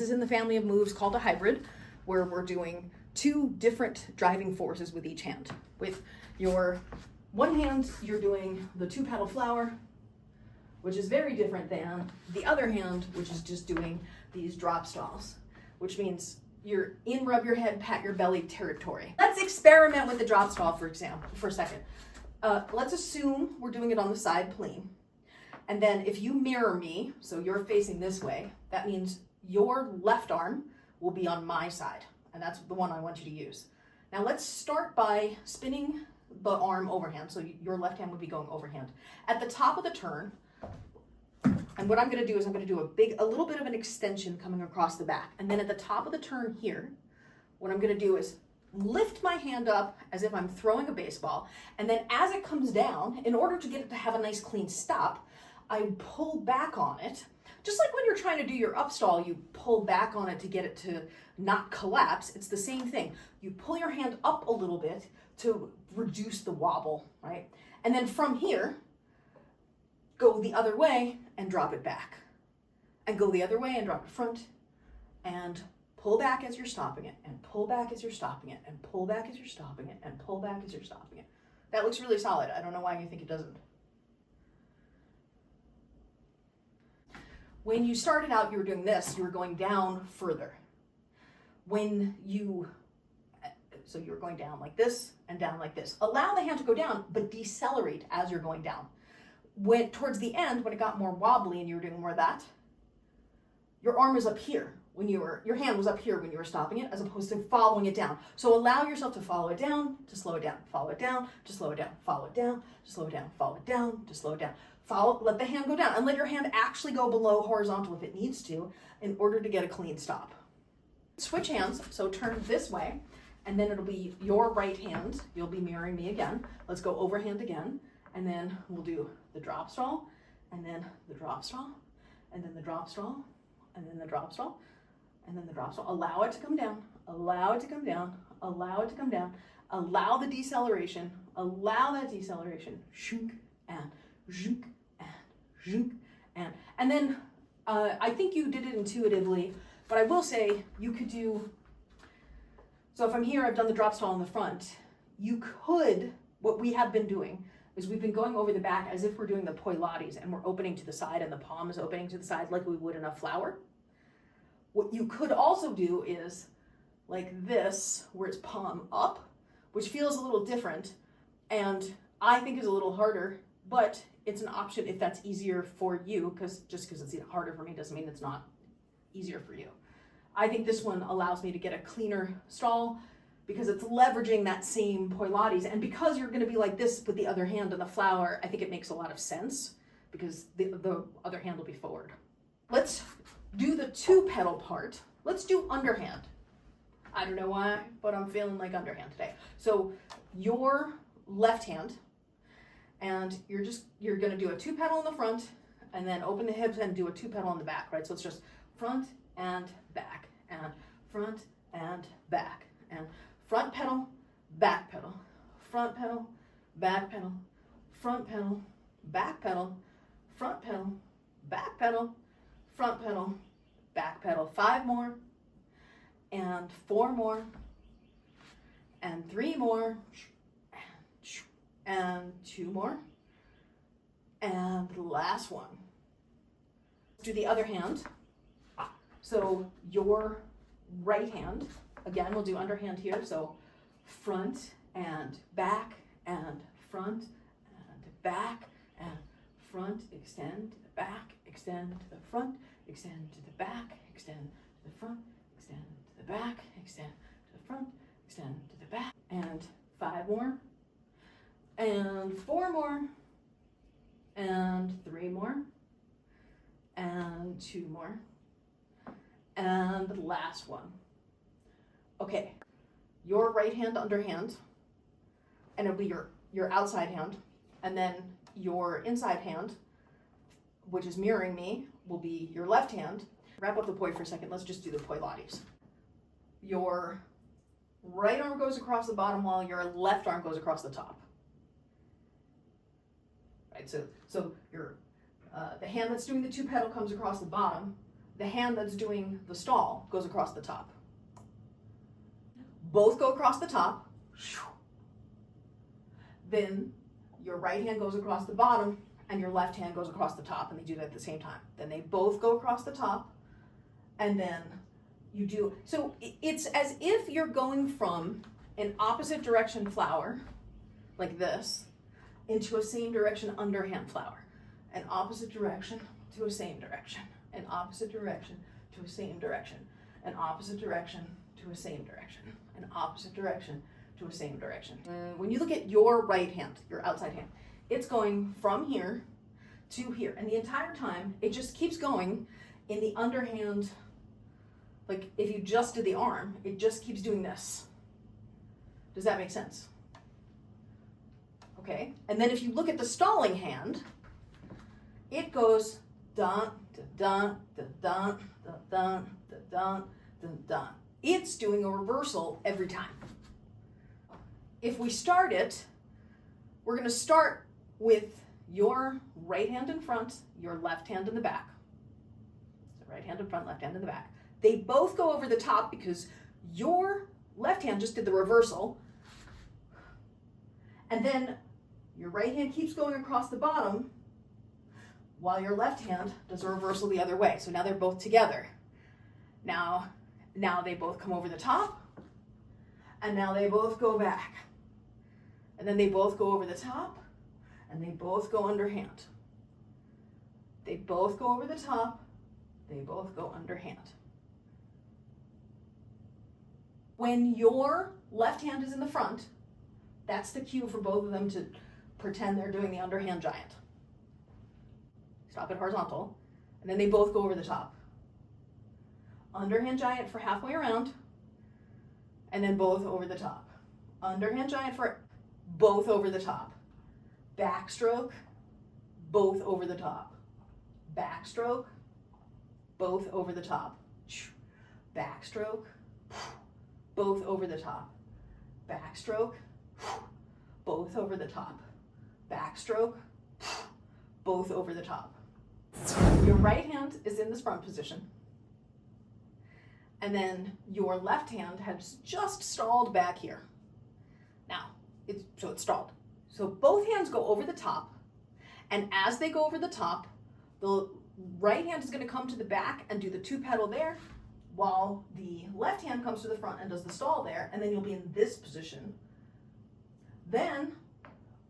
is in the family of moves called a hybrid, where we're doing two different driving forces with each hand. With your one hand, you're doing the two petal flower, which is very different than the other hand, which is just doing these drop stalls, which means you're in rub your head, pat your belly territory. Let's experiment with the drop stall for a second. Let's assume we're doing it on the side plane. And then if you mirror me, so you're facing this way, that means your left arm will be on my side. And that's the one I want you to use. Now let's start by spinning the arm overhand. So your left hand would be going overhand. At the top of the turn, and what I'm going to do is I'm going to do a little bit of an extension coming across the back. And then at the top of the turn here, what I'm going to do is lift my hand up as if I'm throwing a baseball. And then as it comes down, in order to get it to have a nice clean stop, I pull back on it. Just like when you're trying to do your upstall, you pull back on it to get it to not collapse. It's the same thing. You pull your hand up a little bit to reduce the wobble, right? And then from here, go the other way and drop it back. And go the other way and drop it front. And pull back as you're stopping it. And pull back as you're stopping it. And pull back as you're stopping it. And pull back as you're stopping it. That looks really solid. I don't know why you think it doesn't. When you started out, you were doing this, you were going down further. So you were going down like this and down like this. Allow the hand to go down, but decelerate as you're going down. Towards the end, when it got more wobbly and you were doing more of that, your arm is up here your hand was up here when you were stopping it, as opposed to following it down. So allow yourself to follow it down, to slow it down, follow it down, to slow it down, follow it down, to slow it down, follow it down, to slow it down. Let the hand go down and let your hand actually go below horizontal if it needs to in order to get a clean stop. Switch hands, so turn this way, and then it'll be your right hand. You'll be mirroring me again. Let's go overhand again, and then we'll do the drop stall, and then the drop stall, and then the drop stall, and then the drop stall, and then the drop stall. Allow it to come down, allow it to come down, allow it to come down, allow the deceleration, allow that deceleration, shunk, and zhunk, and zhunk, and then I think you did it intuitively, but I will say you could do, so if I'm here, I've done the drop stall in the front. You could, what we have been doing is we've been going over the back as if we're doing the PoiPriestess and we're opening to the side and the palm is opening to the side like we would in a flower. What you could also do is like this, where it's palm up, which feels a little different and I think is a little harder, but it's an option if that's easier for you, because just because it's harder for me doesn't mean it's not easier for you. I think this one allows me to get a cleaner stall because it's leveraging that same PoiPriestess, and because you're going to be like this with the other hand on the flower, I think it makes a lot of sense because the other hand will be forward. Let's do the two petal part. Let's do underhand. I don't know why, but I'm feeling like underhand today. So your left hand, and you're going to do a two petal in the front and then open the hips and do a two petal in the back, right? So it's just front and back and front and back and front pedal, back pedal, front pedal, back pedal, front pedal, back pedal, front pedal, back pedal, front pedal, back pedal. 5 more and 4 more and 3 more and 2 more and the last one. Do the other hand. So your right hand, again, we'll do underhand here. So front and back and front and back and front, extend to the back, extend to the front, extend to the back, extend to the front, extend to the back, extend to the front, extend to the back, and 5 more, and 4 more, and 3 more, and 2 more, and the last one. Okay, your right hand underhand, and it'll be your outside hand, and then your inside hand, which is mirroring me, will be your left hand. Wrap up the poi for a second. Let's just do the PoiPriestess. Your right arm goes across the bottom while your left arm goes across the top. Right, so your the hand that's doing the two petal comes across the bottom, the hand that's doing the stall goes across the top. Both go across the top. Then your right hand goes across the bottom and your left hand goes across the top, and they do that at the same time. Then they both go across the top, and then you do, so it's as if you're going from an opposite direction flower, like this, into a same direction underhand flower. An opposite direction to a same direction. An opposite direction to a same direction. An opposite direction to a same direction. An opposite direction to a same direction. When you look at your right hand, your outside hand, it's going from here to here. And the entire time, it just keeps going in the underhand. Like if you just did the arm, it just keeps doing this. Does that make sense? Okay. And then if you look at the stalling hand, it goes dun, dun, dun, dun, dun, dun, dun, dun, dun. It's doing a reversal every time. If we start it, we're going to start with your right hand in front, your left hand in the back. So right hand in front, left hand in the back. They both go over the top because your left hand just did the reversal. And then your right hand keeps going across the bottom while your left hand does a reversal the other way. So now they're both together. Now they both come over the top, and now they both go back. And then they both go over the top, and they both go underhand. They both go over the top, they both go underhand. When your left hand is in the front, that's the cue for both of them to pretend they're doing the underhand giant. Stop it horizontal, and then they both go over the top. Underhand giant for halfway around, and then both over the top. Underhand giant for both over the top. Backstroke, both over the top. Backstroke, both over the top. Backstroke, both over the top. Backstroke, both over the top. Backstroke, both over the top. Your right hand is in this front position. And then your left hand has just stalled back here. Now, it's stalled. So both hands go over the top, and as they go over the top, the right hand is going to come to the back and do the two petal there, while the left hand comes to the front and does the stall there, and then you'll be in this position. Then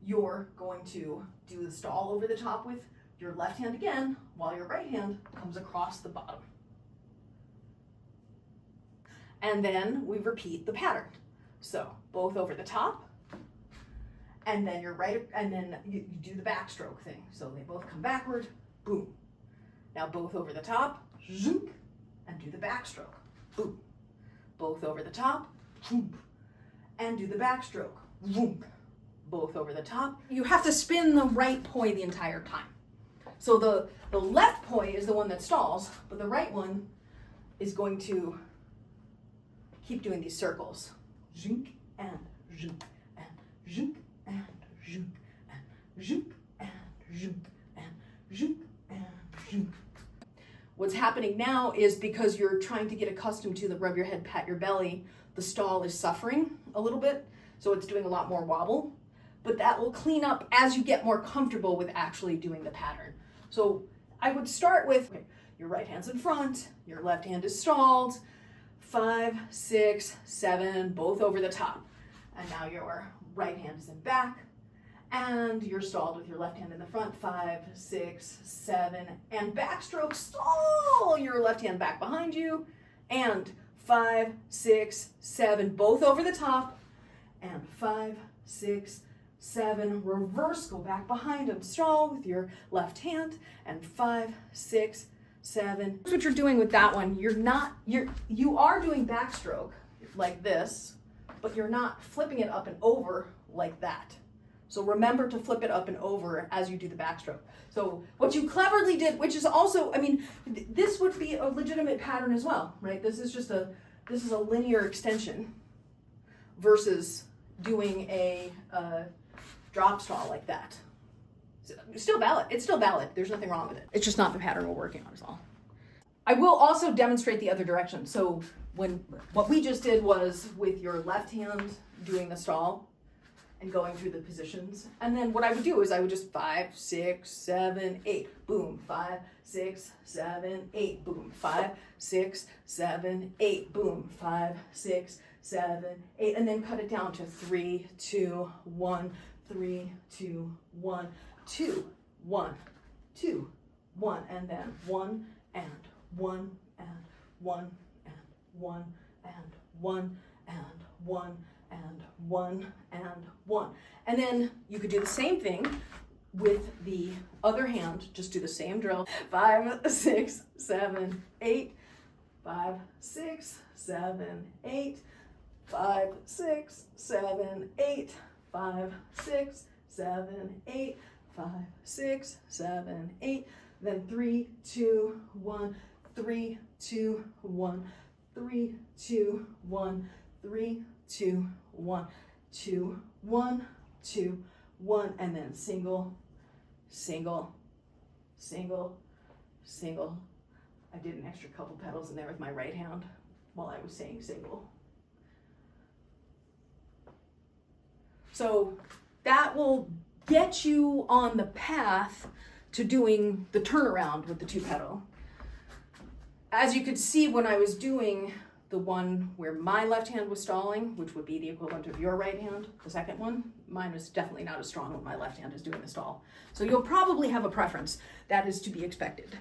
you're going to do the stall over the top with your left hand again, while your right hand comes across the bottom. And then we repeat the pattern. So both over the top, and then you do the backstroke thing. So they both come backward, boom. Now both over the top, zoom, and do the backstroke, boom. Both over the top, boom, and do the backstroke, boom. Both over the top. You have to spin the right poi the entire time. So the left poi is the one that stalls, but the right one is going to keep doing these circles. Zhink and zhink and zhink and zhink and zhink and zhink and zhink and zhink. What's happening now is because you're trying to get accustomed to the rub your head, pat your belly, the stall is suffering a little bit, so it's doing a lot more wobble. But that will clean up as you get more comfortable with actually doing the pattern. So I would start with your right hand's in front, your left hand is stalled, 5, 6, 7, both over the top. And now your right hand is in back, and you're stalled with your left hand in the front, 5, 6, 7, and backstroke, stall your left hand back behind you, and 5, 6, 7, both over the top, and 5, 6, 7, reverse, go back behind him, stall with your left hand, and 5, 6, 7. That's what you're doing with that one. You are doing backstroke like this, but you're not flipping it up and over like that. So remember to flip it up and over as you do the backstroke. So what you cleverly did, which is also, I mean, this would be a legitimate pattern as well, right? This is a linear extension versus doing a drop stall like that. It's still valid. It's still valid. There's nothing wrong with it. It's just not the pattern we're working on is all. I will also demonstrate the other direction. So what we just did was with your left hand doing the stall and going through the positions. And then what I would do is I would just 5, 6, 7, 8, boom, 5, 6, 7, 8, boom, 5, 6, 7, 8, boom, 5, 6, 7, 8, and then cut it down to 3, 2, 1, 3, 2, 1, 2, 1, 2, 1, and then 1 and 1 and 1 and 1 and 1 and 1 and 1 and 1. And then you could do the same thing with the other hand. Just do the same drill. 5, 6, 7, 8, 5, 6, 7, 8, 5, 6, 7, 8, 5, 6, 7, 8, 5, 6, 7, 8, then 3, 2, 1, 3, 2, 1, 3, 2, 1, 3, 2, 1, 2, 1, 2, 1, and then single, single, single, single. I did an extra couple petals in there with my right hand while I was saying single. So that will get you on the path to doing the turnaround with the 2-petal. As you could see when I was doing the one where my left hand was stalling, which would be the equivalent of your right hand, the second one, mine was definitely not as strong when my left hand is doing the stall. So you'll probably have a preference. That is to be expected.